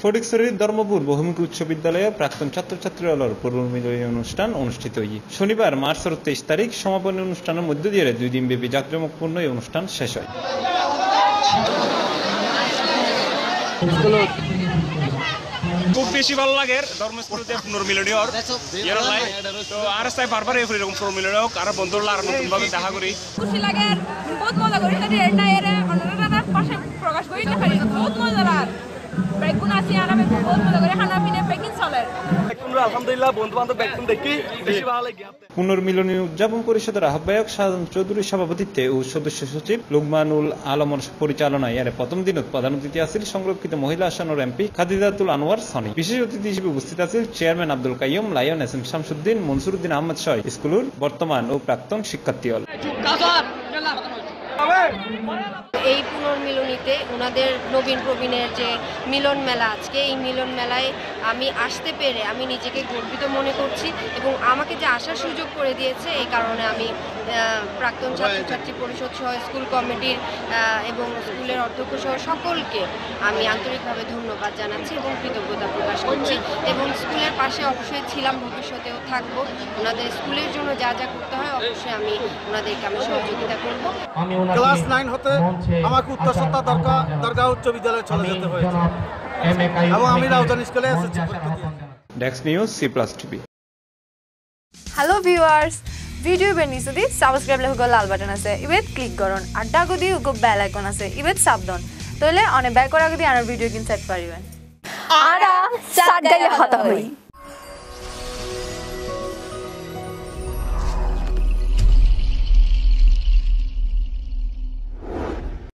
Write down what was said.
ফটিকছড়ির ধর্মপুর বহুমুখী উচ্চ বিদ্যালয়ে প্রাক্তন ছাত্রছাত্রী আলোর পুনর্মিলনী অনুষ্ঠান অনুষ্ঠিত হয়েছে। শনিবার মার্চ 23 তারিখ সমাপনী অনুষ্ঠানের মধ্য দিয়ে 2 দিনব্যাপী জাঁকজমকপূর্ণ এই অনুষ্ঠান শেষ হয়। খুব বেশি ভালো লাগে ধর্মস্কুলতে পুনর্মিলনী হওয়ার তো আর চাই বারবার এরকম পুনর্মিলনী হোক আর বন্ধুরা আর নতুন ভাবে দেখা করি খুশি লাগে বহুত মজা করি অন্যরা পাশে প্রকাশ করি বহুত মজার বেগুন আছে আর আমি বহুত মজা করি খানা পিনে বেগুন চলে আলহামদুলিল্লাহ বন্ধু-বান্ধব বেগুন দেখি বেশি ভালো লাগে। পুনর্মিলনী উদযাপন পরিষদের আহ্বায়ক শাহজাহান চৌধুরীর সভাপতিত্বে ও সদস্য সচিব লুকমানুল আলমের পরিচালনায় এর প্রথম দিন প্রধান অতিথি আছেন সংরক্ষিত মহিলা আসনের এমপি খাদিজাতুল আনোয়ার সনি। বিশেষ অতিথি হিসেবে উপস্থিত আছেন chairman Abdul Qayyum, Lion S M Shamsuddin, Mansuruddin Ahmad সহ স্কুলের বর্তমান ও প্রাক্তন শিক্ষার্থী। এই পুনর্মিলনীতে ওনাদের নবীন প্রবীণের যে মিলন মেলা, আজকে এই মিলন মেলায় আমি আসতে পেরে আমি নিজেকে গর্বিত মনে করছি এবং আমাকে যে আসার সুযোগ করে দিয়েছে এই কারণে আমি প্রাক্তন ছাত্রছাত্রী পরিষদ সহ স্কুল কমিটির এবং স্কুলের অধ্যক্ষ সহ সকলকে আমি আন্তরিকভাবে ধন্যবাদ জানাচ্ছি এবং কৃতজ্ঞতা প্রকাশ করছি এবং স্কুলের পাশে অবশ্যই ছিলাম, ভবিষ্যতেও থাকবো। ওনাদের স্কুলের জন্য যা যা করতে হয় অবশ্যই আমি ওনাদেরকে আমি সহযোগিতা করব। ক্লাস 9 হতে আমাকে উত্তরসত্তা দরগাহ উচ্চ বিদ্যালয়ে চলে যেতে হয়েছে এবং আমি রাউজান স্কুলে এসেছি। Desk news C+TV। Hello viewers, video বেনিসুদি সাবস্ক্রাইব লেখক লাল বাটন আছে ইবেত ক্লিক করুন আর ডাগদি উগো বেল আইকন আছে ইবেত সাবধান তাহলে অনেক ব্যাক করা গদি আর ভিডিও কিনতে পারিবেন। আরা সাত গায়ে হতা হই।